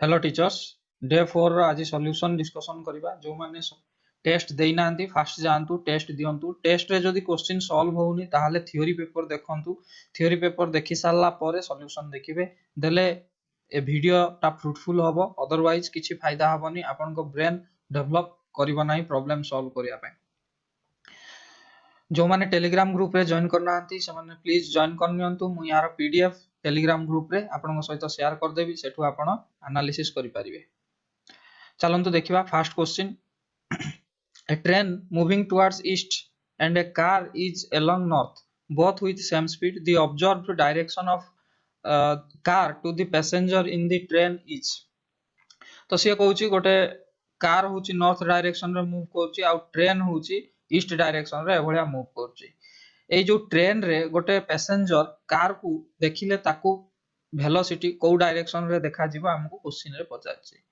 Hello teachers day 4 आज solution discussion करबा जो माने टेस्ट देई नांती फास्ट जानतु टेस्ट दियंतु टेस्ट रे जदी क्वेश्चन सॉल्व होउनी ताहाले थ्योरी पेपर देखंतु थ्योरी पेपर देखि सारला परे सॉल्यूशन देखिबे देले ए वीडियो ता फ्रूटफुल हबो अदरवाइज किछि फायदा हबनी आपन को ब्रेन डेवलप करबो नाही प्रॉब्लम सॉल्व करिया पे जो माने टेलीग्राम ग्रुप रे जॉइन करना आंती से माने प्लीज जॉइन करनियंतु मु यार पीडीएफ टेलीग्राम ग्रुप रे आपन सहित शेयर कर देबी सेठु आपन एनालिसिस करि परिबे। चलंतु देखिबा first question a train moving towards east and a car is along north both with same speed the observed direction of car to the passenger in the train is तो से कहूची गोटे car होची north direction रे move करची आ train होची east direction रे एभलिया move करची ए जो ट्रेन रे गोटे पैसेंजर कार को देखिले ताकू वेलोसिटी को डायरेक्शन रे देखा जिवो हमको क्वेश्चन रे पचारची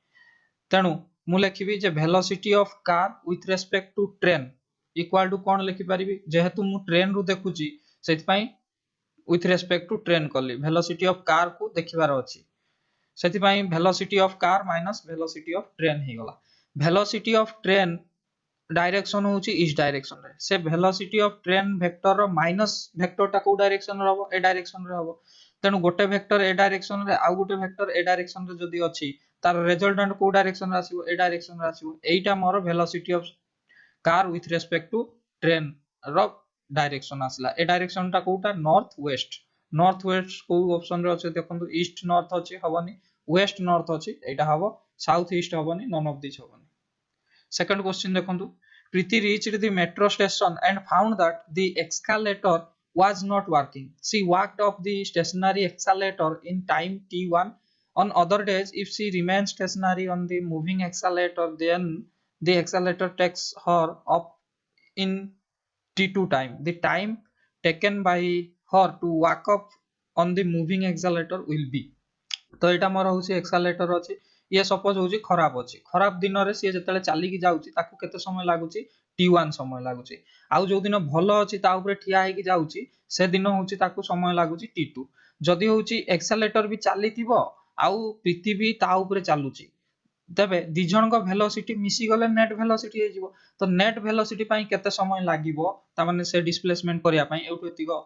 तेनु मु लिखिबी जे velocity of car with respect to train equal to कोन लिखि परिबी जेहेतु मु ट्रेन रु देखुची सेति पई विथ रिस्पेक्ट टू ट्रेन करली वेलोसिटी ऑफ कार को देखिबार अछि सेति पई velocity of car minus velocity of train ही गला वेलोसिटी ऑफ ट्रेन डायरेक्शन होची ईस्ट डायरेक्शन रे से वेलोसिटी ऑफ ट्रेन वेक्टर रो माइनस वेक्टर ता को डायरेक्शन रे हबो ए डायरेक्शन रे हबो तेनु गोटे वेक्टर ए डायरेक्शन रे आ गोटे वेक्टर ए डायरेक्शन रे जदी अछि तार रिजल्टेंट को डायरेक्शन रे आसीबो ए डायरेक्शन रे आसीबो एटा मोर velocity of car with respect to train रो डायरेक्शन आसला ए डायरेक्शन ता कोटा नॉर्थ वेस्ट को ऑप्शन रे अछि देखंतु ईस्ट नॉर्थ अछि हबनी वेस्ट नॉर्थ अछि एटा हबो साउथ ईस्ट हबनी नन ऑफ दिस हबनी। Second question देखंतु Preeti reached the metro station and found that the escalator was not working. She walked up the stationary escalator in time t1. On other days, if she remains stationary on the moving escalator, then the accelerator takes her up in t2 time. The time taken by her to walk up on the moving accelerator will be. तो एटा मोर होची accelerator अछि ये suppose होची खराब दिन रे से जतले चाली की जाउची ताकू केते समय लागुची t1 समय लागुची आउ जो दिन भलो अछि ता ऊपर ठिया हे की जाउची से दिन होची ताकू समय लागुची t2 जदी होची एक्सेलरेटर भी चालीथिबो आउ प्रीति भी ता ऊपर चालुची तबे दि जन को वेलोसिटी मिसी गले नेट वेलोसिटी हे जिवो तो नेट वेलोसिटी पई केते समय लागिवो ता माने से डिस्प्लेसमेंट करिया पई एउटो एतिको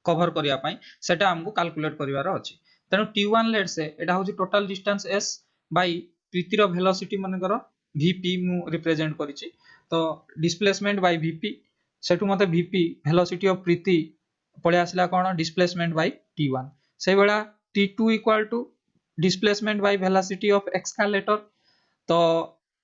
कवर करिया पई सेटा हमकु कैलकुलेट करिवार अछि तेनु t1 लेट से एटा होची टोटल डिस्टेंस s बाय प्रीति रो वेलोसिटी मन करो vp मु रिप्रेजेंट करिछि तो डिस्प्लेसमेंट बाय vp सेटु मते vp वेलोसिटी ऑफ प्रीति पळे आसला कोन डिस्प्लेसमेंट बाय t1 से बेला t2 equal to displacement by velocity of escalator तो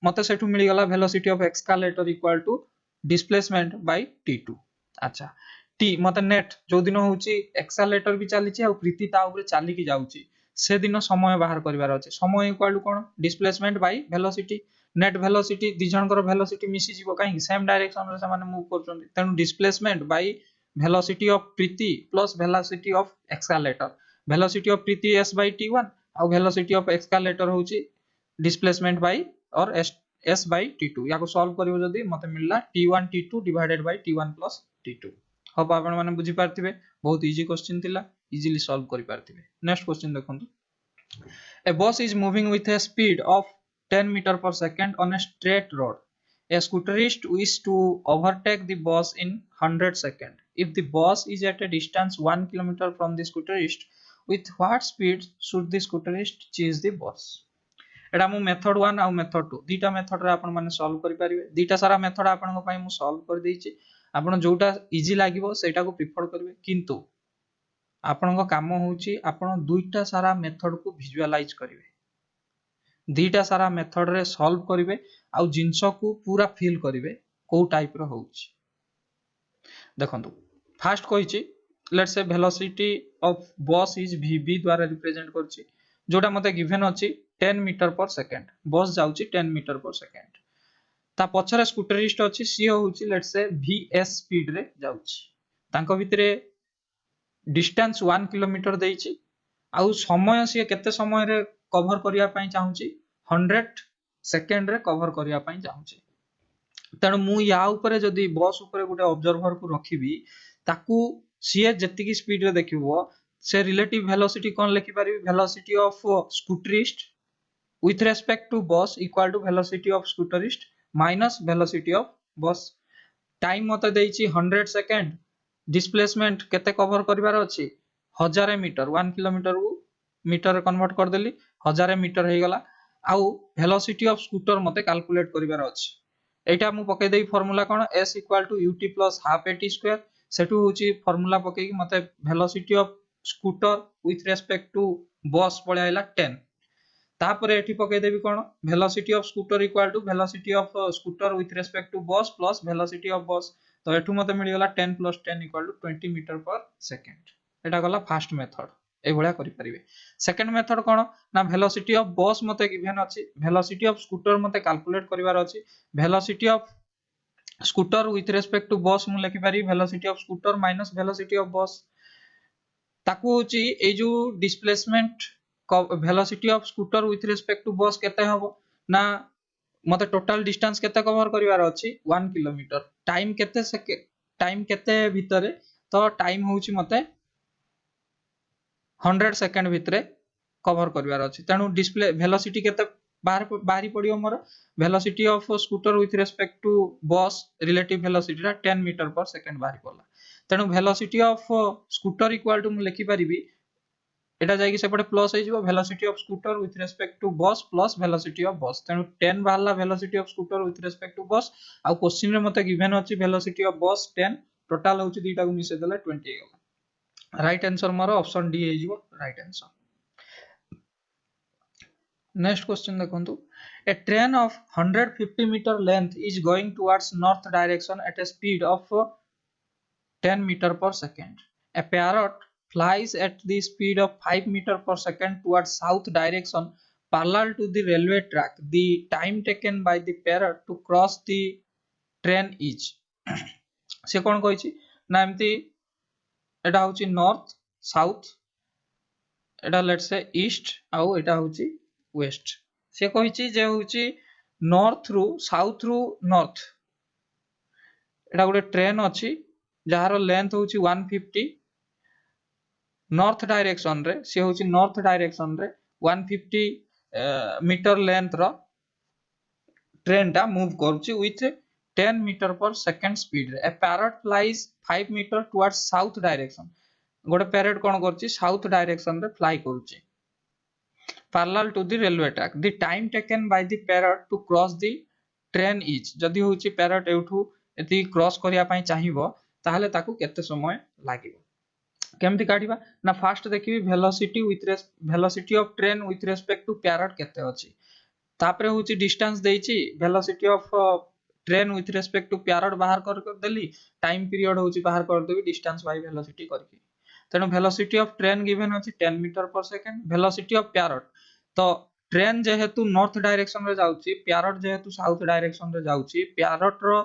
मते सेटु मिली गला velocity of escalator equal to displacement by t2 अच्छा टी मते नेट जो दिन होची एक्सेलरेटर भी चली छि आ प्रीति ता ऊपर चली की जाउची से दिन समय बाहर करिवार अछि समय इक्वल टू कोन displacement by velocity net velocity दि जन कर वेलोसिटी मिसी जीवो काहे सेम डायरेक्शन रे से माने मूव करछन तेनु displacement by velocity of Preeti plus velocity of escalator velocity of Preeti s by t1 आ वेलोसिटी ऑफ एक्सेलरेटर होची डिस्प्लेसमेंट बाय और s बाय t2 याको सॉल्व करिवो जदी मते मिलला t1 t2 divided by t1 plus t2 hope आपण माने बुझी पारथिबे बहुत इजी क्वेश्चन थिला इजीली सॉल्व करि पारथिबे। नेक्स्ट क्वेश्चन देखंतु a bus is moving with a speed of 10 metre per second on a straight road a scooterist wish to overtake the bus in 100 second if the bus is at a distance 1 kilometre from the scooterist with what speed should the scooterist chase the bus एडा मु method 1 आ method 2 दीटा method रे आपण माने solve करि परिबे दीटा सारा method आपण को पई मु सॉल्व कर देछि आपण जोटा इजी लागिवो सेटा को प्रिफर करबे किंतु आपण को काम होउची आपण दुईटा सारा मेथड को विजुअलाइज करिवे दीटा सारा मेथड रे सॉल्व करिवे आ जिंस को पूरा फील करिवे को टाइप रो होउची देखंतु फर्स्ट कहिची let's say velocity of bus is vb द्वारा रिप्रेजेंट करची जोटा मते गिवन अछि 10 मीटर पर सेकंड बस जाउची 10 मीटर पर सेकंड ता पछरे स्कूटरिस्ट अछि सी होउची लेट्स से vs स्पीड रे जाउची तांको भितरे डिस्टेंस 1 किलोमीटर देइची आ समय सी केते समय रे कवर करिया पई चाहूची 100 सेकंड रे कवर करिया पई चाहूची तण मु या ऊपर जदी बस ऊपर गुटे ऑब्जर्वर को रखिबी ताकू सी जति की स्पीड रे देखिवो से रिलेटिव वेलोसिटी कोन लिखि पारिबी velocity of scooterist with respect to bus equal to velocity of scooterist minus velocity of bus. Time मते देछि 100 सेकंड, डिस्प्लेसमेंट केते कवर करिवार अछि 1000 मीटर, 1 किलोमीटर को मीटर कन्वर्ट कर देली 1000 मीटर हे गला। आउ वेलोसिटी ऑफ स्कूटर मते कैलकुलेट करिवार अछि। एटा मु पके देई फार्मूला कोन s = ut + half at²। सेटु होची फार्मूला पके कि मते velocity of scooter with respect to bus पळे आइला 10। तापर एठी पके देबी कोन velocity of scooter equal to velocity of scooter with respect to bus plus velocity of bus. तो एठू मते मिल गेला 10 + 10 = 20 मीटर पर सेकंड। एटा गला फर्स्ट मेथड, ए भलिया करि परिबे। सेकंड मेथड कोन ना वेलोसिटी ऑफ बस मते गिवन अछि, वेलोसिटी ऑफ स्कूटर मते कैलकुलेट करिवार अछि। Velocity of scooter with respect to bus मु लिखि पारि velocity of scooter minus velocity of bus. ताकू होची ए जो displacement velocity of scooter with respect to bus केते हबो ना मते टोटल डिस्टेंस केते कवर करिवार अछि 1 किलोमीटर। टाइम केते भितरे, तो टाइम होची मते 100 सेकंड भितरे कवर करिवार अछि। तेनु डिस्प्ले वेलोसिटी केते बाहरी पडियो मोर velocity of scooter with respect to bus relative velocity 10 metre per second बाहरी पडला। तेनु velocity of scooter equal to मु लिखि परिबी एटा जाई कि सेपटे प्लस हे जिवो velocity of scooter with respect to bus plus velocity of bus. तेनु 10 बाहरला velocity of scooter with respect to bus. आ क्वेश्चन रे मते गिवन अछि वेलोसिटी ऑफ बस 10, टोटल होची दीटा को मिसे देला 20 गेला। राइट आंसर मोर ऑप्शन डी हे जिवो राइट आंसर। नेक्स्ट क्वेश्चन देखंतु, a train of 150 meter length is going towards north direction at a speed of 10 meter per second. A parrot flies at the speed of 5 meter per second towards south direction parallel to the railway track. The time taken by the parrot to cross the train is से कोन कहै छी ना एमती एटा होची north south, Etah let's say east आउ एटा होची waste. से कहै छी जे होची नॉर्थ रु साउथ रु नॉर्थ एटा गोटे ट्रेन अछि जहार लेंथ होची 150, नॉर्थ डायरेक्शन रे से होची नॉर्थ डायरेक्शन रे 150 मीटर लेंथ रो ट्रेन टा मूव करूची with 10 metre per second speed रे। A parrot flies 5 metre towards south direction. गोटे पैरट कोन करची साउथ डायरेक्शन रे फ्लाई करूची parallel to the railway track. The time taken by the parrot to cross the train is जदी होची parrot एठू एती cross करिया पई चाहिबो ताहले ताकू केते समय लागिबो। केमति काढिबा ना फास्ट देखिबी velocity of train with respect to parrot केते अछि। तापरे होची डिस्टेंस देइची velocity of train with respect to parrot बाहर कर देली, टाइम पीरियड होची बाहर कर देबी डिस्टेंस बाय वेलोसिटी करके। तेनु वेलोसिटी ऑफ ट्रेन गिवन अछि 10 metre per second. Velocity of parrot तो ट्रेन जेहेतु नॉर्थ डायरेक्शन रे जाउची, पैरट जेहेतु साउथ डायरेक्शन रे जाउची, पैरट रो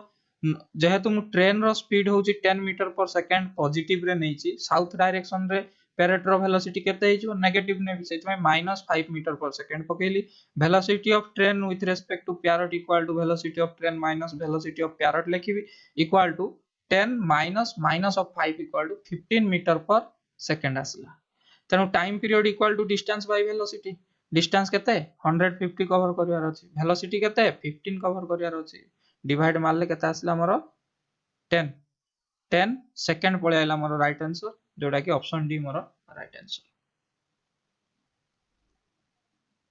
जेहेतु मु ट्रेन रो स्पीड होची 10 मीटर पर सेकंड पॉजिटिव रे नैची, साउथ डायरेक्शन रे पैरट रो वेलोसिटी केते हिजो नेगेटिव ने भी सेति में -5 मीटर पर सेकंड पकेली। Velocity of train with respect to parrot equal to velocity of train minus velocity of parrot लिखिबी equal to 10 minus of 5 equal to 15 metre per second आसला। तेनु time period equal to distance by velocity. Distance केते 150 cover करिवार अछि, velocity केते 15 cover करिवार अछि। Divide मारले केते आसला हमर 10 सेकंड पळे आइला हमर राइट आंसर, जोडा कि ऑप्शन डी हमर राइट आंसर।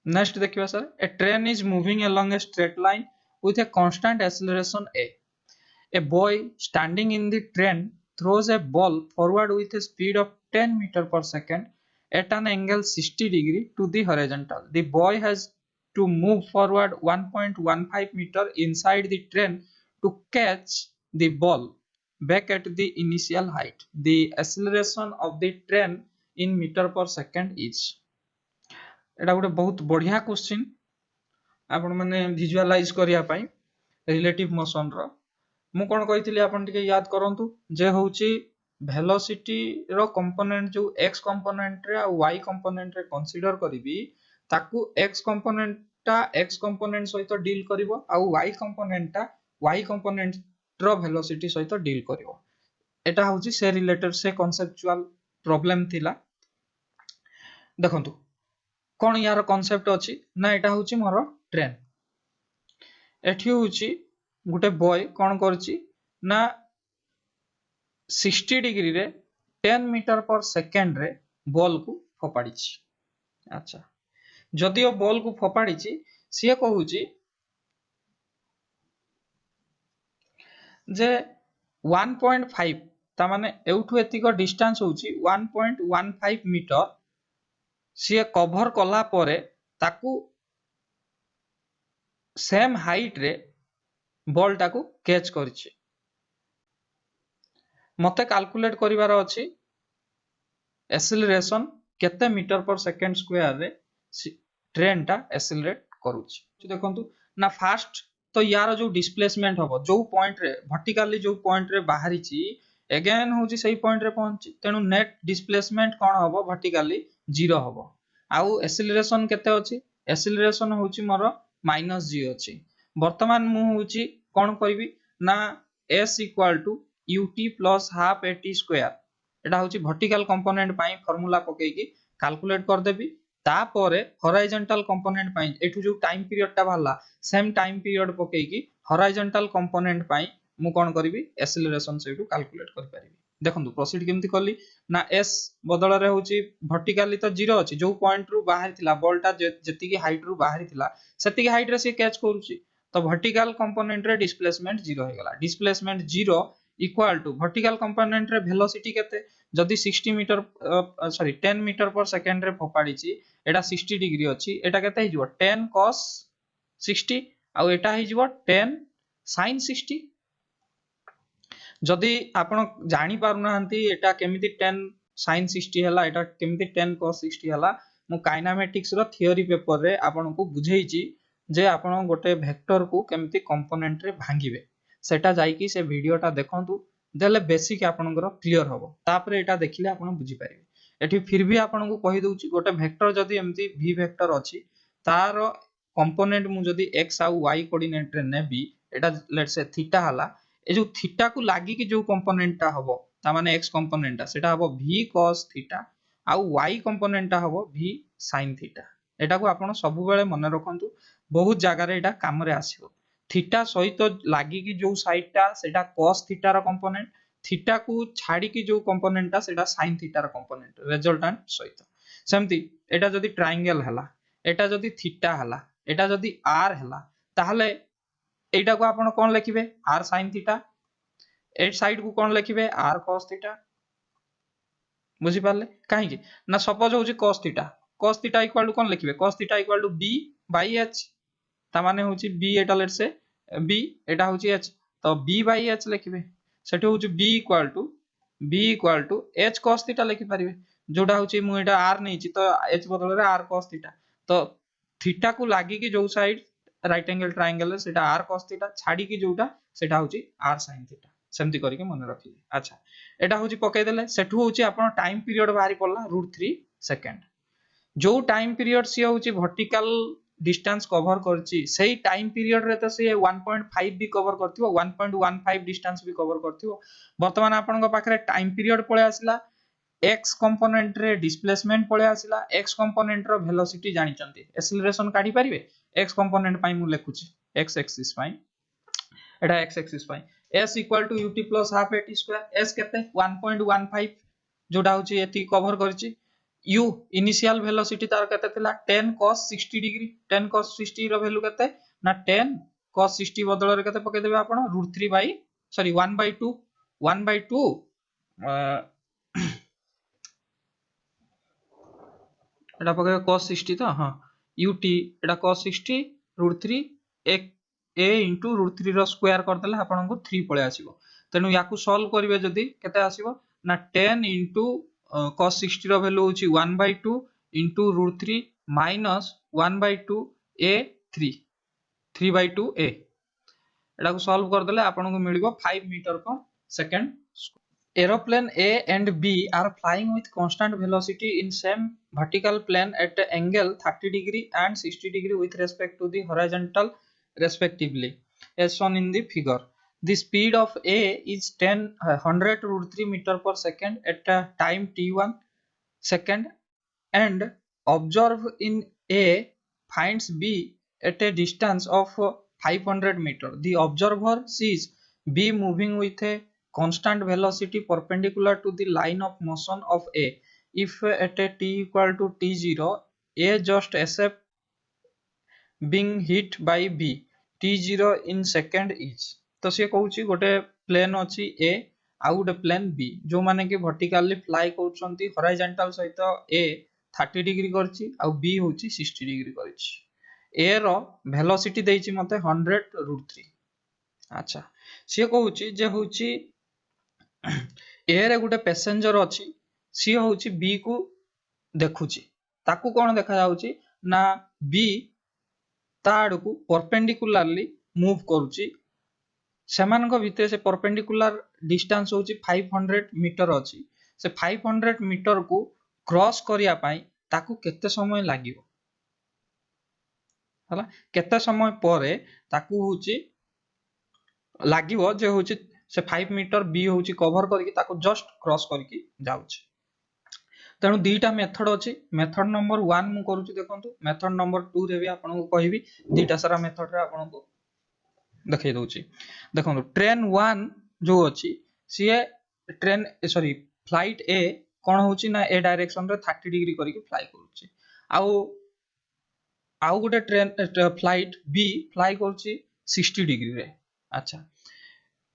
नेक्स्ट देखिबा sir, A train is moving along a straight line with a constant acceleration a. A boy standing in the train throws a ball forward with a speed of 10 meter per second at an angle 60 degree to the horizontal. The boy has to move forward 1.15 meter inside the train to catch the ball back at the initial height. The acceleration of the train in meter per second is. एटा गोटे बहुत बढ़िया question आपण माने visualise करिया पई relative motion रो। मु कोन कहितली आपण टिके याद करंतु जे होची वेलोसिटी रो कंपोनेंट जो x कंपोनेंट रे आ y कंपोनेंट रे कंसीडर करिवि ताकू x कंपोनेंट सहित डील करिवो आ y कंपोनेंट टा y कंपोनेंट रो वेलोसिटी सहित डील करिवो। एटा होची से रिलेटेड से कांसेप्चुअल प्रॉब्लम थिला। देखंतु कौन यार कॉन्सेप्ट अछि ना एटा होची मोर ट्रेन एठी होची गुटे बॉय कौन करची ना 60 डिग्री रे 10 मीटर पर सेकेंड रे बॉल को फोपाड़ी अच्छा जदि बॉल को फोपाड़ी सी कहूची जे 1.5 ता माने एउठू एतिक डिस्टेंस होची 1.15 मीटर सी कवर कला परे ताकू सेम हाइट रे बॉल टाकू कैच करछि मते कैलकुलेट करिवार अछि एक्सेलरेशन केते मीटर पर सेकंड स्क्वायर रे ट्रेन टा एक्सेलरेट करूछि देखंतु ना फास्ट तो यार जो डिस्प्लेसमेंट हबो जो पॉइंट रे वर्टिकली जो पॉइंट रे बाहरी छि अगेन होछि सही पॉइंट रे पहुंची तेनु नेट डिस्प्लेसमेंट कोन हबो वर्टिकली 0 हबो आउ एक्सेलरेशन केते अछि एक्सेलरेशन होछि मोर -g अछि वर्तमान मु होछि कोन करबी ना s = ut + half at square एटा होछि वर्टिकल कंपोनेंट पई फार्मूला पकेकी कैलकुलेट कर देबी तापरे हॉरिजॉन्टल कंपोनेंट पई एठु जो टाइम पीरियड टा भाला सेम टाइम पीरियड पकेकी हॉरिजॉन्टल कंपोनेंट पई मु कोन करबी एक्सेलरेशन सेटू कैलकुलेट कर परिबी देखंतु प्रोसीड केमति करली ना s बदल रे होछि वर्टिकली तो 0 अछि जो पॉइंट रु बाहर थिला बॉल टा जति की हाइट रु बाहर थिला सेति की हाइट रे से कैच करूछि तो वर्टिकल कंपोनेंट रे डिस्प्लेसमेंट 0 हे गेला displacement 0 equal to vertical component रे वेलोसिटी केते जदि 60 metre sorry 10 metre per second रे फोपाडी छि एटा 60 डिग्री अछि एटा केते हि जिवो 10 cos 60 आ एटा हि जिवो 10 sin 60 जदि आपण जानि पारुनांती एटा केमिति 10 sin 60 हला एटा केमिति 10 cos 60 हला मु काइनेमेटिक्स रो थ्योरी पेपर रे आपण को बुझेई छि जे आपण गोटे वेक्टर को केमिति कंपोनेंट रे भांगिबे सेटा जाई कि से वीडियोटा देखंतु देले बेसिक आपनकर क्लियर हबो तापर एटा देखिले आपण बुझी पारिबे एठी फिर भी आपण को कहि दउची गोटे वेक्टर जदि एम्ति v वेक्टर अछि तार कंपोनेंट मु जदि x आ y कोऑर्डिनेट रे नेबी एटा लेट्स से थीटा हला ए जो थीटा को लागि कि जो कंपोनेंट ता हबो ता माने x कंपोनेंट ता सेटा हबो v cos थीटा आ y कंपोनेंट ता हबो v sin थीटा एटा को आपण सब बेले मन रखंतु बहुत जगह रे एटा काम रे आसीबो थीटा सहित लागि कि जो साइड ता सेटा cos theta rho component theta को छाडी कि जो कंपोनेंट ता सेटा sin theta rho component resultant सहित सेमति एटा जदी ट्रायंगल हला एटा जदी थीटा हला एटा जदी r हला ताहले एटा को आपण कोन लिखिबे r sin थीटा एट साइड को कोन लिखिबे r cos थीटा बुझी पाले काहे कि ना सपोज होची cos थीटा इक्वल टू कोन लिखिबे cos theta equal to b by h ता माने होची b एटा लेट से b एटा होची h तो b by h लिखिबे सेठी होची b equal to h cos theta लिखि परिबे जोडा होची मु एटा r नैची तो h बदल रे r cos थीटा तो थीटा को लागि कि जो साइड राइट एंगल ट्रायंगल सेटा r cos थीटा छाडी कि जोटा सेटा होची r sin थीटा सेमति करी के मन रखिले अच्छा एटा होची पके देले सेठु होची आपण टाइम पीरियड बाहरी पड़ला √3 सेकंड जो टाइम पीरियड सी होची वर्टिकल डिस्टेंस कवर करची सेही टाइम पीरियड रे त से 1.5 भी कवर करथिबो 1.15 डिस्टेंस भी कवर करथिबो वर्तमान आपन पाखरे टाइम पीरियड पळे आसिला x कंपोनेंट रे डिस्प्लेसमेंट पळे आसिला x कंपोनेंट रो वेलोसिटी जानि चंती एक्सेलरेशन काढी परिबे x कंपोनेंट पई मु लेखुची x एक्सिस पई एटा x एक्सिस पई s = ut + half at square s केते 1.15 जोडा होची एति कवर करची u इनिशियल वेलोसिटी तार केते थिला 10 cos 60 डिग्री 10 cos 60 रो वैल्यू केते ना 10 cos 60 बदल रे केते पके देबे आपण √3 1/2 एटा पके cos 60 तो हां ut एटा cos 60 √3 एक a * √3 रो स्क्वायर कर देले आपण को 3 पळे आसीबो तेनु याकू सॉल्व करिवे जदी केते आसीबो ना 10 * cos 60 रो वैल्यू होची 1/2 * √3 - 1/2 a 3/2 a एटा को सॉल्व कर देले आपण को मिलिबो 5 metre per second aeroplane A and B are flying with constant velocity in same vertical plane at an angle 30 degree and 60 degree with respect to the horizontal respectively as shown in the figure. The speed of A is 100 √3 meter per second at a time t1 second and observed in A finds B at a distance of 500 meter. The observer sees B moving with a constant velocity perpendicular to the line of motion of A. If at a t equal to t0, A just escape being hit by B. t0 in second is. तो सी कहूँ गोटे plane अच्छी A आउ गोटे plane B जो माने कि vertically fly कर हॉरिजॉन्टल सहित A 30 डिग्री करछि आउ B होछि 60 डिग्री करछि. A रो वेलोसिटी देछि मते 100√3. अच्छा सी कहूँ जे होछि A रे गोटे पैसेंजर अच्छी सी होछि B को देखुछि ताकू कोन देखा जाउछि ना B ताड़ को परपेंडिकुलरली मूव करुछि सेमानक भितर से परपेंडिकुलर डिस्टेंस होछि 500 मीटर अछि से 500 मीटर को क्रॉस करिया पई ताकू केते समय लागिवो हला केते समय परे ताकू होछि लागिवो जे होछि से 5 मीटर B होछि कवर करके ताकू जस्ट क्रॉस करके जाउछि. तेणु दीटा मेथड अच्छी. मेथड नंबर 1 मु करूची देखंतु मेथड नंबर 2 रे भी आपन को कहबी दीटा सारा मेथड रे आपन को देखै दउची. देखंतु ट्रेन 1 जो अच्छी सी ट्रेन सॉरी फ्लाइट ए कोन होची ना ए डायरेक्शन रे 30 डिग्री करके फ्लाई करूची आउ गोटे ट्रेन फ्लाइट बी फ्लाई करूची 60 डिग्री रे. अच्छा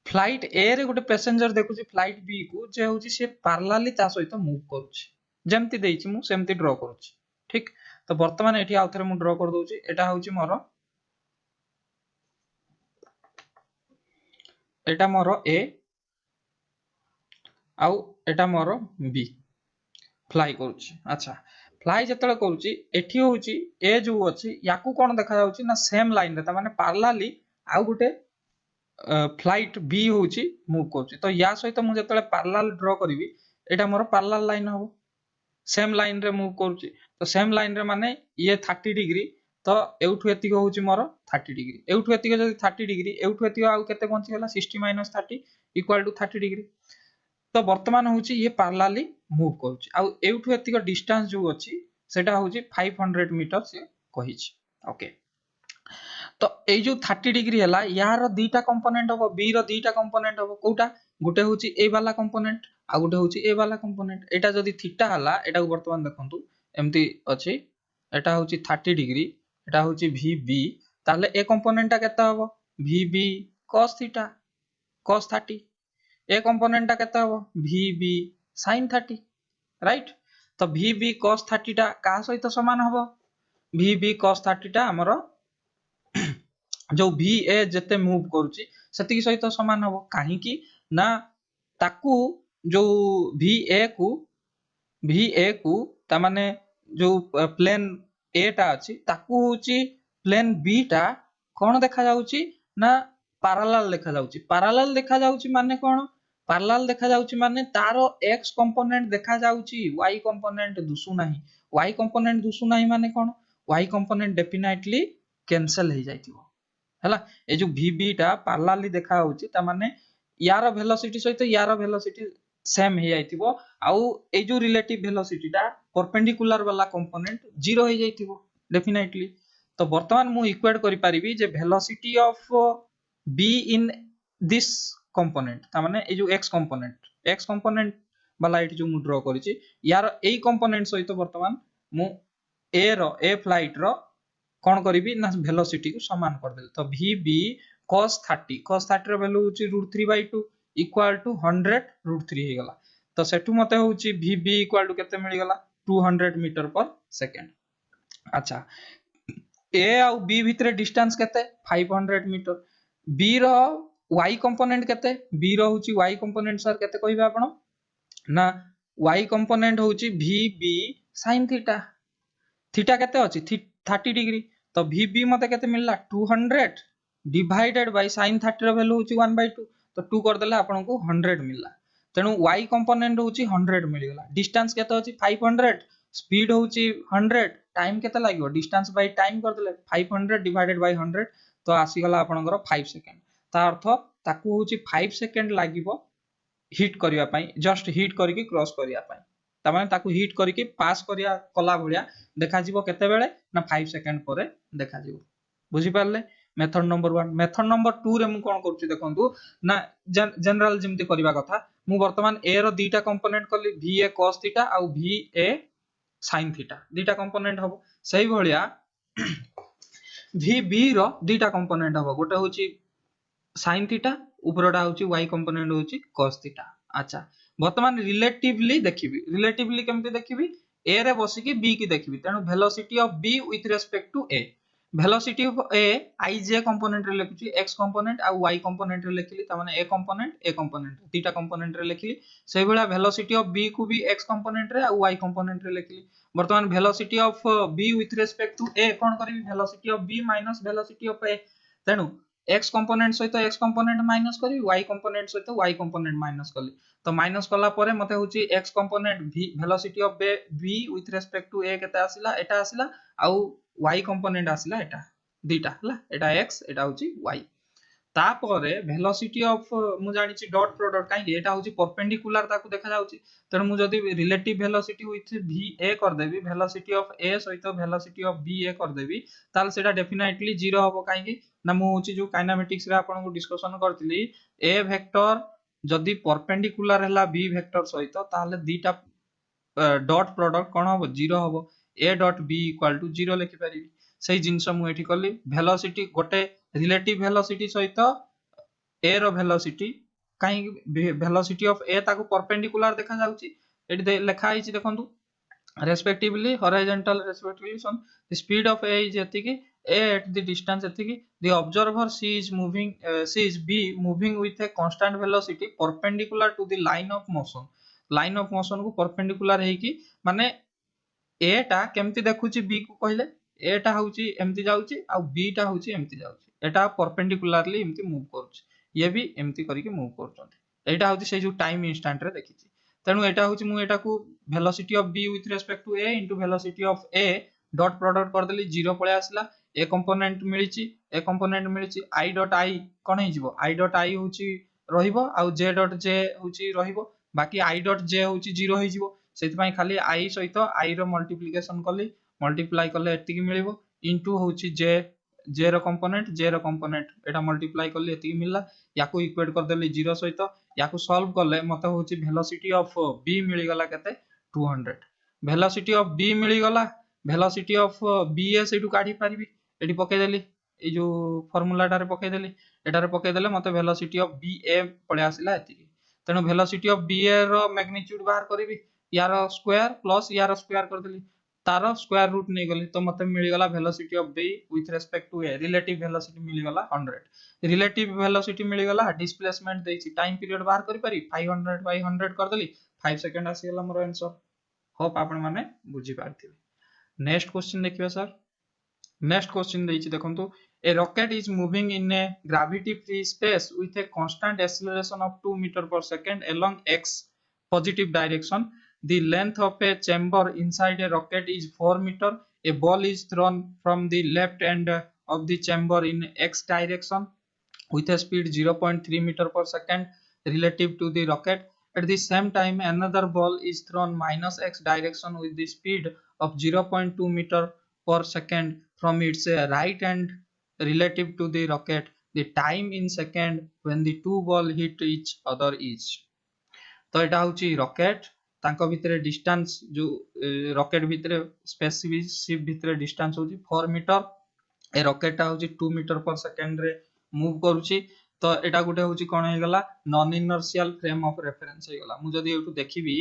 फ्लाइट ए रे गोटे पैसेंजर देखुची फ्लाइट बी को जे होची से पैरेलली ता सहित मूव करूची जेमती देइछि मु सेमती ड्रॉ करूची. ठीक तो वर्तमान एठी आउ थरे मु ड्रॉ कर दउची. एटा होची मोर ए आउ एटा मोर बी फ्लाई करूची. अच्छा फ्लाई जतले करूची एठी होची ए जो अछि याकू कोन देखा जाउची ना सेम लाइन रे त माने पैरेलली आउ गुटे फ्लाइट बी होची मूव करूची. तो या सहित मु जतले पैरेलल ड्रॉ करिवि एटा मोर पैरेलल लाइन हो सेम लाइन रे मूव करूची. तो सेम लाइन रे माने ये 30 डिग्री तो एउठु एतिक होची मोर 30 डिग्री एउठु एतिक जदी 30 डिग्री एउठु एतिक आउ केते बंची गेला 60 - 30 इक्वल टू 30 डिग्री. तो वर्तमान होची ये पैरेलली मूव करूची आउ एउठु एतिक डिस्टेंस जो अछि सेटा होची 500 मीटर से कहिछि. ओके तो ए जो 30 डिग्री हला यार दीटा कंपोनेंट हो बी रो दीटा कंपोनेंट हो कोटा गोटे होची ए वाला कंपोनेंट आ गोटे होची ए वाला कंपोनेंट. एटा जदी थीटा हला एटा को वर्तमान देखंतु एम्ति अछि एटा होची 30 डिग्री एटा होची VB ताले ए कंपोनेंट ता केता हो VB cos थीटा cos 30 ए कंपोनेंट ता केता हो VB sin 30 राइट. तो VB cos 30 ता का सहित समान हो VB cos 30 ता हमरो जो VA जते मूव करूची सेति सहित समान हो काहे कि ना ताकू जो VA को ता माने जो प्लेन A टा अछि ताकू होची प्लेन B टा कोन देखा जाउची ना पैरेलल देखा जाउची. पैरेलल देखा जाउची माने कोन पैरेलल देखा जाउची माने तारो x कंपोनेंट देखा जाउची y कंपोनेंट दुसु नाही. y कंपोनेंट दुसु नाही माने कोन y कंपोनेंट डेफिनेटली कैंसिल हो जाइतिबो हला. ए जो VB टा पैरेलली देखा होची ता माने यार वेलोसिटी सहित यार वेलोसिटी सेम हो जाइतिबो आउ ए जो रिलेटिव वेलोसिटी टा परपेंडिकुलर वाला कंपोनेंट 0 हो जाइतिबो डेफिनेटली. तो वर्तमान मु इक्वेट करि परिबी जे velocity of B in this component ता माने ए जो x कंपोनेंट वाला एठी जो मु ड्रॉ करिछि यार ए कंपोनेंट सहित वर्तमान मु ए फ्लाइट रो कोन करिवि ना वेलोसिटी को समान कर देल. तो VB cos 30 रो वैल्यू होची √3/2 इक्वल टू 100√3 हे गला. तो सेटु मते होची VB इक्वल टू केते मिलि गला 200 मीटर पर सेकंड. अच्छा A और B भितरे डिस्टेंस केते 500 मीटर. B रो y कंपोनेंट केते B रो होची y कंपोनेंट सर केते कहबे आपण ना y कंपोनेंट होची VB sin थीटा थीटा केते अछि 30 डिग्री. तो VB मते केते मिलला 200 डिवाइडेड बाय sin 30 रो वैल्यू होची 1/2 तो 2 कर देले आपन को 100 मिलला. तेनु y कंपोनेंट होची 100 मिल गेला. डिस्टेंस केते अछि 500 स्पीड होची 100 टाइम केते लागिवो डिस्टेंस बाय टाइम कर देले 500 डिवाइडेड बाय 100 तो आसी गला आपनकर 5 सेकंड. ता अर्थ ताकू होची 5 सेकंड लागिवो हिट करिया पई जस्ट हिट करके क्रॉस करिया पई ता माने ताकू हिट करिकि पास करिया कला भलिया देखा जिवो केते बेले ना 5 सेकंड परे देखा जिवो बुझी Parle method number 1 method number 2 रे मु कोन करछि देखंतु ना जनरल जिमति करिवा कथा मु वर्तमान ए रो दीटा कंपोनेंट कली va cos थीटा आ va sin थीटा दीटा कंपोनेंट हबो सही भलिया vb रो दीटा कंपोनेंट हबो गोटे होची sin थीटा ऊपरटा होची y कंपोनेंट होची cos थीटा अच्छा वर्तमान रिलेटिवली केमति देखिबी a रे बसी की b की देखिबी तनो velocity of b with respect to a velocity of a ij component रे लिखुची x कंपोनेंट आ y कंपोनेंट रे लिखली त माने a कंपोनेंट तीटा कंपोनेंट रे लिखली सेही बेला वेलोसिटी ऑफ b को भी x कंपोनेंट रे आ y कंपोनेंट रे लिखली वर्तमान velocity of b with respect to a कोन करबी velocity of b minus velocity of a तेनु x कंपोनेंट सहित x कंपोनेंट माइनस करी y कंपोनेंट सहित y कंपोनेंट माइनस कली तो माइनस कला परे मते होची x component v velocity of v with respect to a केते आसिला एटा आसिला आ y कंपोनेंट आसिला एटा दीटा हला एटा x एटा होची y तापरे वेलोसिटी ऑफ मु जानि छि डॉट प्रोडक्ट काई एटा होची परपेंडिकुलर ताकू देखा जाउची तण मु जदी रिलेटिव वेलोसिटी विथ va कर देबी वेलोसिटी ऑफ a सहित वेलोसिटी ऑफ va कर देबी ताल सेटा डेफिनेटली 0 होबो काई ना मु होची जो काइनेमेटिक्स रे आपन को डिस्कशन करथिली a वेक्टर जदी परपेंडिकुलर हला b वेक्टर सहित ताले दीटा डॉट प्रोडक्ट कोन होबो 0 होबो a dot b equal to 0 लिखि परिबी सही जिंस मु एठी करली वेलोसिटी गोटे रिलेटिव वेलोसिटी सहित a रो वेलोसिटी काई वेलोसिटी ऑफ a ताको परपेंडिकुलर देखा जाउची एठी लेखा आइची देखंतु respectively horizontal respectively on the speed of a is एतिकी a at the distance एतिकी the observer c is b moving with a constant velocity perpendicular to the line of motion को perpendicular है कि माने a टा केमति देखुची b को कहले a टा होची एमति जाउची आ b टा होची एमति जाउची एटा परपेंडिकुलरली एमति मूव करूची ये भी एमति करिके मूव करचोंती एटा होची से जो टाइम इंस्टेंट रे देखिची तेनु एटा होची मु एटा को velocity of b with respect to a into velocity of a dot product कर देली 0 पळे आसला a कंपोनेंट मिलिची i डॉट i कोन हे जिवो i डॉट i होची रहिबो आ j डॉट j होची रहिबो बाकी i डॉट j होची 0 हे जिवो सेति पई खाली i सहित i रो मल्टीप्लिकेशन करली मल्टीप्लाई करले एतिकी मिलिबो इनटू होची j रो कंपोनेंट एटा मल्टीप्लाई करले एतिकी मिलला याको इक्वेट कर देली 0 सहित याको सॉल्व करले मते होची वेलोसिटी ऑफ b मिली गला केते 200 वेलोसिटी ऑफ b मिली गला वेलोसिटी ऑफ ba सेटू काढी पारिबी एठी पके देली ए जो फार्मूला टारे पके देली एटारे पके देले मते वेलोसिटी ऑफ ba पळे आसिला एतिकी तेनु वेलोसिटी ऑफ ba रो मैग्नीट्यूड बाहर करबी यार स्क्वायर प्लस यार स्क्वायर कर देली तारो स्क्वायर रूट नै गली तो मते मिली गला velocity of b with respect to a relative velocity मिली गला 100 रिलेटिव वेलोसिटी मिली गला डिस्प्लेसमेंट देछि टाइम पीरियड बाहर करि पारी 500 बाय 100 कर देली 5 सेकंड आसी गला मोर आंसर होप आपण माने बुझी पारथिबे नेक्स्ट क्वेश्चन देखिबा सर नेक्स्ट क्वेश्चन देछि देखंतु a rocket is moving in a gravity free space with a constant acceleration of 2 meter per second along x positive direction. The length of a chamber inside a rocket is 4 meter. A ball is thrown from the left end of the chamber in x direction with a speed 0.3 meter per second relative to the rocket. At the same time, another ball is thrown minus x direction with the speed of 0.2 meter per second from its right end relative to the rocket. The time in second when the two ball hit each other is. तो एटा होची rocket तांको भितरे distance जो rocket भितरे spaceship भितरे distance होची 4 metre ए rocket होची 2 metre per second रे मूव करूची तो एटा गुटे होची कोन हे गला non inertial frame of reference हे गला मु जदी एटू देखिबी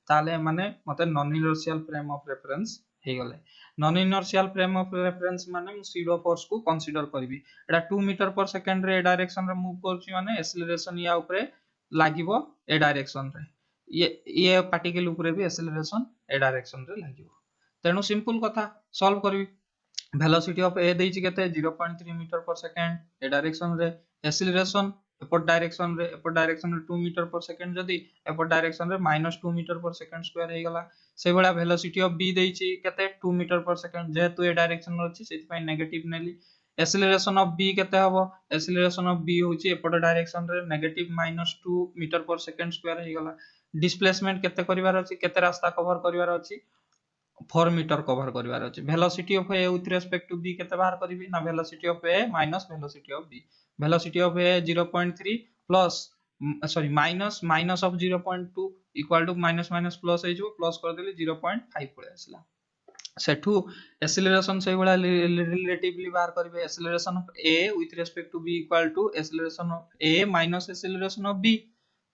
ताले माने मते non inertial frame of reference हे गले non inertial frame of reference माने मु सीडो फोर्स को कंसीडर करबी एटा 2 मीटर पर सेकंड रे डायरेक्शन रे मूव करूची माने एक्सेलरेशन या ऊपरे लागिवो ए डायरेक्शन रे ये पार्टिकल ऊपरे भी एक्सेलरेशन ए डायरेक्शन रे लागिवो तेनु सिंपल कथा सॉल्व करबी वेलोसिटी ऑफ a देछि केते 0.3 मीटर पर सेकंड ए डायरेक्शन रे एक्सेलरेशन एपर डायरेक्शन रे 2 मीटर पर सेकंड जदी एपर डायरेक्शन रे -2 मीटर पर सेकंड स्क्वायर हे गला से बडा वेलोसिटी ऑफ b देछि केते 2 मीटर पर सेकंड जेतु ए डायरेक्शन रे अछि सेति पय नेगेटिव नेली एक्सेलरेशन ऑफ b केते हबो एक्सेलरेशन ऑफ b होछि एपर डायरेक्शन रे negative -2 metre per second square हे गला डिस्प्लेसमेंट केते करिवार अछि केते रास्ता कवर करिवार अछि 4 मीटर कवर करिवार अछि velocity of A with respect to B केते बाहर करिवि ना velocity of A minus velocity of B velocity of A 0.3 plus sorry minus minus of 0.2 equal to minus minus plus हे जो प्लस कर देली 0.5 पळे आसला सेठू एक्सेलरेशन से वाला रिलेटिवली बाहर करिवे acceleration of A with respect to B equal to acceleration of A minus acceleration of B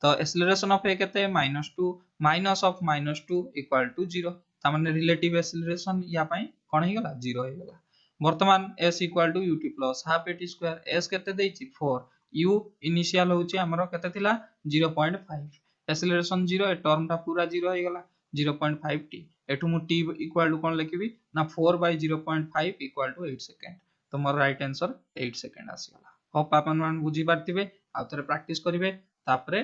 तो एक्सेलरेशन ऑफ ए केते -2 माइनस ऑफ -2 इक्वल टू 0 ता माने रिलेटिव एक्सेलरेशन या पई कोन हे गला 0 हे गला वर्तमान s equal to ut plus half at square s केते देछि 4 u इनिशियल होछि हमरो केते थिला 0.5 एक्सेलरेशन 0 ए टर्म ता पूरा 0 हे गला 0.5 t एठु मु t इक्वल टू कोन लिखिबि ना 4 by 0.5 इक्वल टू 8 सेकंड तो मोर राइट आंसर 8 सेकंड आसी गला होप आपन मान बुझी पारतिबे आ थरे प्रैक्टिस करिवे तापरे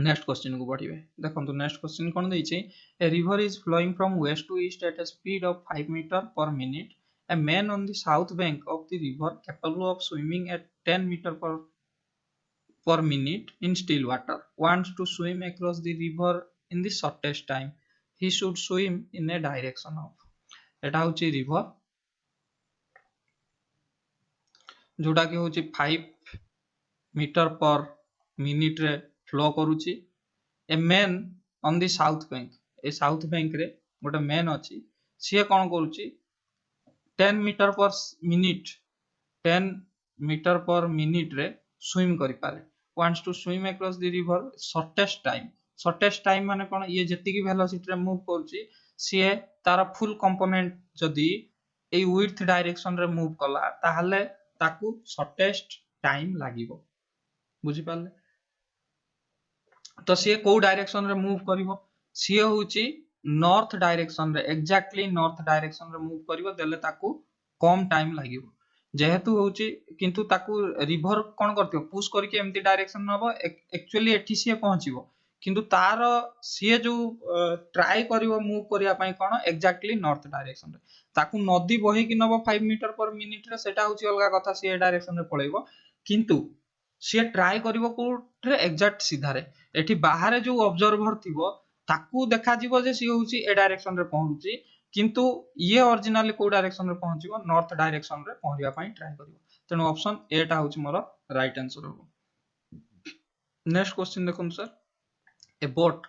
नेक्स्ट क्वेश्चन को बढ़िबे देखंतु नेक्स्ट क्वेश्चन कोन दैछि a river is flowing from west to east at a speed of 5 meter per minute a man on the south bank of the river capable of swimming at 10 meter per minute in still water wants to swim across the river in the shortest time he should swim in a direction of एटा होची river जोटा कि होची 5 metre per minute रे flow करूची a man on the south bank A south bank रे गोटे man अछि सिए कोन करूची 10 metre per minute 10 metre per minute रे स्विम करि पारे wants to swim across the river shortest time माने कोन ये जति की वेलोसिटी रे मूव करूची सिए तार फुल कंपोनेंट जदी ए विड्थ डायरेक्शन रे मूव कला ताहले ताकू शॉर्टेस्ट टाइम लागिवो बुझी पाले तो सी को डायरेक्शन रे मूव करिवो सी होची नॉर्थ डायरेक्शन रे एग्जैक्टली नॉर्थ डायरेक्शन रे मूव करिवो देले ताकू कम टाइम लागिवो जेहेतु होची किंतु ताकू रिवर कोन करतियो पुश करके एम्ति डायरेक्शन नबो एक्चुअली एठी सी पहुंचीबो किंतु तार सी जो ट्राई करिवो मूव करिया पई कोन एग्जैक्टली नॉर्थ डायरेक्शन रे ताकू नदी बही कि नबो 5 मीटर पर मिनिट रे सेटा होची अलगा कथा सी डायरेक्शन रे पळेबो किंतु सी ट्राई करिवो कोठे एग्जैक्ट सीधा रे एठी बाहर जो ऑब्जर्वर थिबो ताकू देखा जीवो जे सी होची ए डायरेक्शन रे पहुंची किंतु ये ओरिजिनली को डायरेक्शन रे पहुंचीबो नॉर्थ डायरेक्शन रे पहुंचिया पई ट्राई करिवो तेनो ऑप्शन ए टा होची मोर राइट आंसर हो नेक्स्ट क्वेश्चन देखुन sir A boat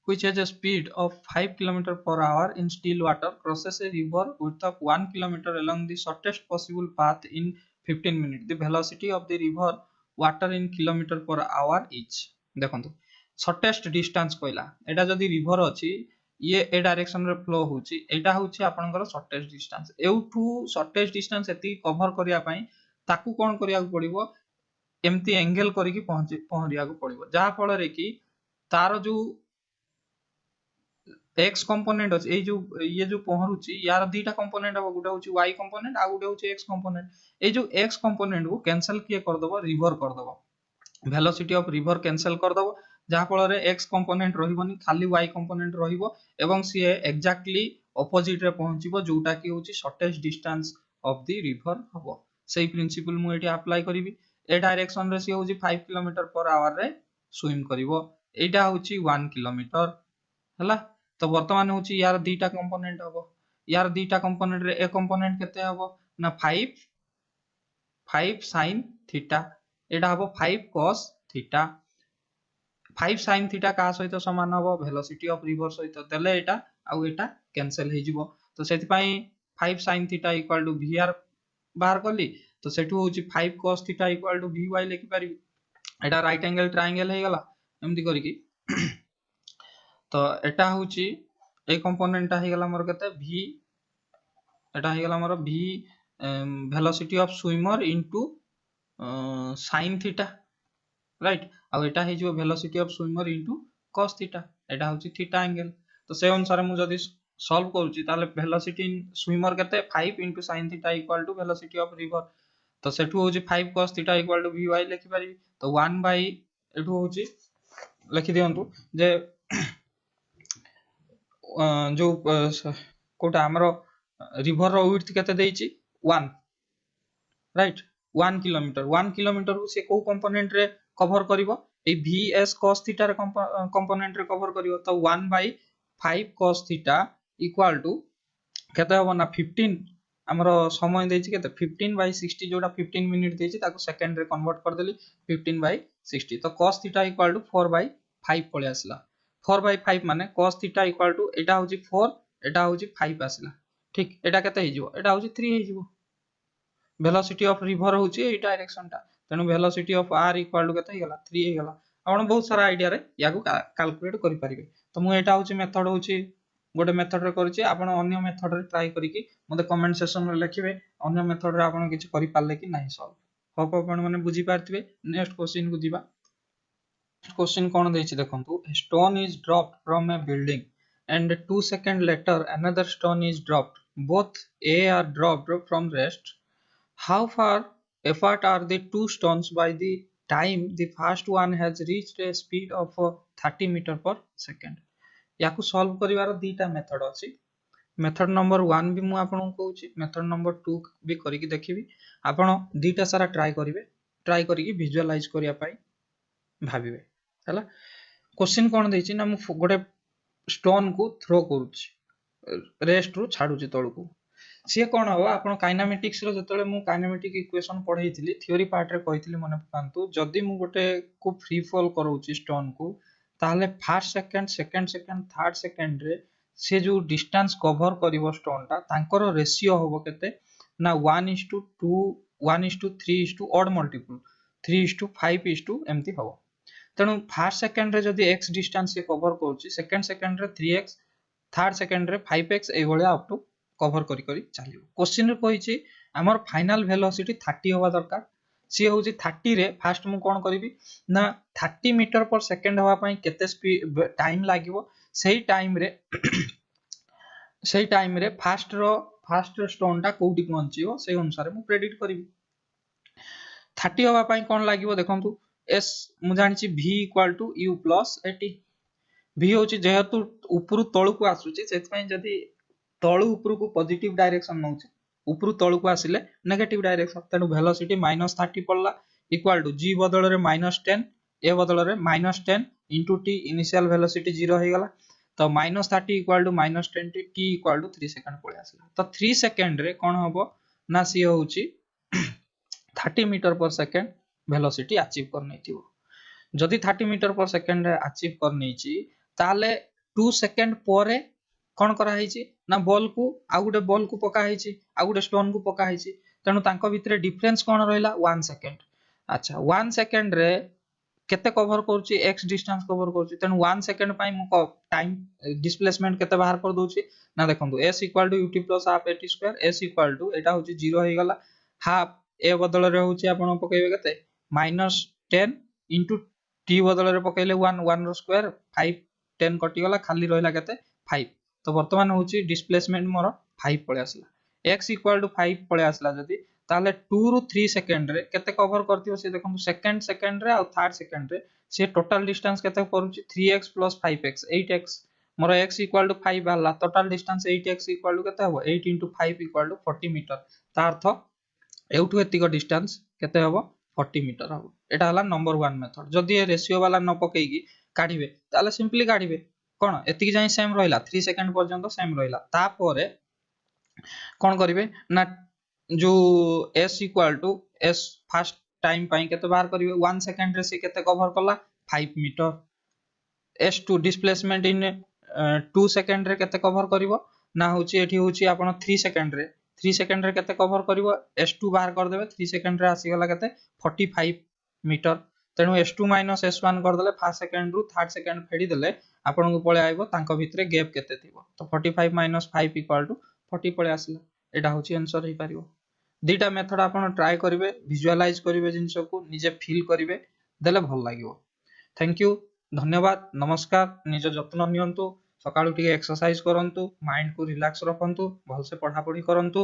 which has a speed of 5 km per hour in still water crosses a river width of 1 km along the shortest possible path in 15 minutes the velocity of the river water in kilometer per hour is देखंतु shortest distance कहला एटा जदी river अछि ये ए direction रे flow होची एटा होची आपनकर shortest distance एउठू shortest distance एति कवर करिया पई ताकू कोन करिया पड़िबो एम्ति एंगल करिकि पहुंचिया को पड़िबो जा फल रे कि तार जो x कंपोनेंट अछि ए जो ये जो पहरुची यार दीटा कंपोनेंट हो गुटा होची y कंपोनेंट आ गुटा होची x कंपोनेंट ए जो x कंपोनेंट को कैंसिल किए कर दबो रिवर कर दबो वेलोसिटी ऑफ रिवर कैंसिल कर दबो जा फल रे x कंपोनेंट रहिबोनी खाली y कंपोनेंट रहिबो एवं सी एग्जैक्टली ऑपोजिट रे पहुंचीबो जोटा कि होची shortest distance of the river हबो सेही प्रिंसिपल मु एठी अप्लाई करिवि ए डायरेक्शन रे सी होची 5 किलोमीटर पर आवर रे स्विम करिवो एटा होची 1 किलोमीटर हला तो वर्तमान होची यार दीटा कंपोनेंट हबो यार दीटा कंपोनेंट रे ए कंपोनेंट केते हबो ना 5 sin थीटा एटा हबो 5 cos थीटा 5 sin थीटा का सहित समान हबो वेलोसिटी ऑफ रिवर सहित देले एटा आ एटा कैंसिल हे जिवो तो सेति पई 5 sin theta equal to vr बाहर करली तो सेठू होची 5 cos theta equal to vy लिखि पारिबी एटा राइट एंगल ट्रायंगल हे गला एमति करिकि तो एटा होची ए कंपोनेंट हे गला मोर कते v एटा हे गला मोर v velocity of swimmer into sin theta right आ एटा हे जो velocity of swimmer into cos theta एटा होची थीटा एंगल तो से अनुसार मु जदी सॉल्व करूची ताले वेलोसिटी इन स्विमर कते 5 into sin theta equal to velocity of river तो सेठू होची 5 cos theta equal to vy लिखि पारिबी तो 1 बाय एठू होची लिखि दियंतु जे जो कोटा हमरो रिवर रो विड्थ केते देइची 1 राइट 1 किलोमीटर को से को कंपोनेंट रे कवर करिवो ए vs cos थीटा रे कंपोनेंट रे कवर करियो तो 1/5 cos थीटा इक्वल टू केते हो ना 15 हमर समय देछि केते 15/60 जोटा 15 मिनिट देछि ताको सेकंड रे कन्वर्ट कर देली 15/60 तो cos थीटा इक्वल टू 4/5 पळे आसला 4/5 माने cos थीटा इक्वल टू एटा होछि 4 एटा होछि 5 आसला ठीक एटा केते हे जिवो एटा होछि 3 हे जिवो वेलोसिटी ऑफ रिवर होछि ए डायरेक्शन टा तेनु velocity of r equal to केते हे गला 3 हे गला आपण बहुत सारा आइडिया रे याकू कैलकुलेट करि परिबे तो मु एटा होछि मेथड होछि गोटे मेथड रे करछि आपण अन्य मेथड रे ट्राई करिकि मते कमेंट सेक्शन रे लिखिबे अन्य मेथड रे आपण किछि करि पाले कि नाही सॉल्व होप आपण माने बुझी पारथिबे नेक्स्ट क्वेश्चन को दिबा क्वेश्चन कोन देछि देखंतु stone is dropped from a building and 2 second later another stone is dropped both are dropped from rest how far apart are the two stones by the time the first one has reached a speed of 30 meter per second याकू solve करिवार दीटा method अछि method number 1 भी मु आपन कहूची method number 2 भी करिकि देखिबी आपन दीटा सारा ट्राई करिवे ट्राई करिकि विजुअलाइज करिया पाई भाबिबे हला क्वेश्चन कोन देछि ना मु गोटे स्टोन को थ्रो करूची रेस्ट रु छाडुची तळकू से कोन हो आपन काइनेमेटिक्स रो जतले मु काइनेमेटिक इक्वेशन पढैथिली थ्योरी पार्ट रे कहिथिली मने पकांतु जदी मु गोटे को फ्री फॉल करूची स्टोन को ताले first second second second third second रे से जो डिस्टेंस कवर करिवो स्टोन ता तांकर रेशियो होबो केते ना 1:2 1:3 ऑड मल्टीपल 3:5 एम्ति होबो तणु फर्स्ट सेकंड रे जदी x डिस्टेंस से कवर करूची सेकंड सेकंड रे 3x थर्ड सेकंड रे 5x ए भलिया अप टू कवर करी करी चलियो क्वेश्चन रे कहिछि हमर फाइनल वेलोसिटी 30 होबा दरकार सी होछि 30 रे फास्ट मु कोन करबी ना 30 मीटर पर सेकंड होबा पई केते स्पीड टाइम लागिवो सेही टाइम रे फास्ट स्टोन टा कोउटी पहुंचियो सेही अनुसार मु प्रेडिक्ट करबी 30 होबा पई कोन लागिवो देखंतु s मु जानिछि v = u + at v होछि जेहेतु ऊपर तळु को आसुछि सेत पई जदी तळु ऊपर को पॉजिटिव डायरेक्शन नउछि ऊपर तळु को आसिले नेगेटिव डायरेक्शन तेनु वेलोसिटी -30 पड़ला इक्वल टू g बदल रे -10 a बदल रे -10 into t इनिशियल वेलोसिटी 0 हे गला तो -30 इक्वल टू -10 t इक्वल टू 3 सेकंड पळे आसिला तो 3 सेकंड रे कोन होबो ना सी होउछि 30 metre per second velocity achieve कर नैथिबो जदी 30 मीटर पर सेकंड रे अचीव कर नैछि ताले 2 सेकंड परे कोन करा हैछि ना बॉल को आ गुटे बॉल को पका हैछि आ गुटे स्टोन को पका हैछि तणु तांको भितरे डिफरेंस कोन रहला 1 सेकंड अच्छा 1 सेकंड रे केते कवर करछि x डिस्टेंस कवर करछि तणु 1 सेकंड पई मु टाइम डिस्प्लेसमेंट केते बाहर कर दोछि ना देखंतु s = ut + half at2 s = एटा होछि 0 हे गला हाफ a बदल रे होछि आपण पकेबे केते -10 into t बदल रे पकेले 1 1 रो स्क्वायर 5 10 कटि गला खाली रहला केते 5 तो वर्तमान होची डिस्प्लेसमेंट मोर 5 पळे आसला x = 5 पळे आसला जदी ताले 2 रु 3 सेकंड रे केते कवर करथियो से देखम सेकंड रे आ थर्ड सेकंड रे से टोटल डिस्टेंस केते करूची 3x + 5x 8x मोर x = 5 आला टोटल डिस्टेंस 8x = केते हबो 8 * 5 = 40 मीटर ता अर्थ एउठु एतिक डिस्टेंस केते हबो 40 मीटर हबो एटा हला नंबर 1 मेथड जदी ए रेशियो वाला न पकेगी काढिबे ताले सिंपली काढिबे कोन एतिक जाई सेम रहिला 3 सेकंड पर्यंत सेम रहिला तापरे कोन करिवे ना जो s = s फर्स्ट टाइम पई केते बाहर करिवे 1 सेकंड रे से केते कवर करला 5 metre s2 displacement in 2 second रे केते कवर करिवो ना होची एठी होची आपण 3 सेकंड रे केते कवर करिवो s2 बाहर कर देबे 3 सेकंड रे आसी गला केते 45 मीटर तेनु s2 - s1 कर देले फर्स्ट सेकंड रु थर्ड सेकंड फेडी देले आपण को पळे आइबो तांको भितरे गैप केते थिबो तो 45 - 5 = 40 पळे आसला एटा होची आंसर हे पारिबो दीटा मेथड आपण ट्राई करिवे विजुअलाइज करिवे जिंस को निजे फील करिवे देले भल लागिवो थैंक यू धन्यवाद नमस्कार निज जत्न नियंतु सकाळु टिके एक्सरसाइज करंतु माइंड को रिलैक्स रखंतु भल से पढ़ा पढ़ी करंतु।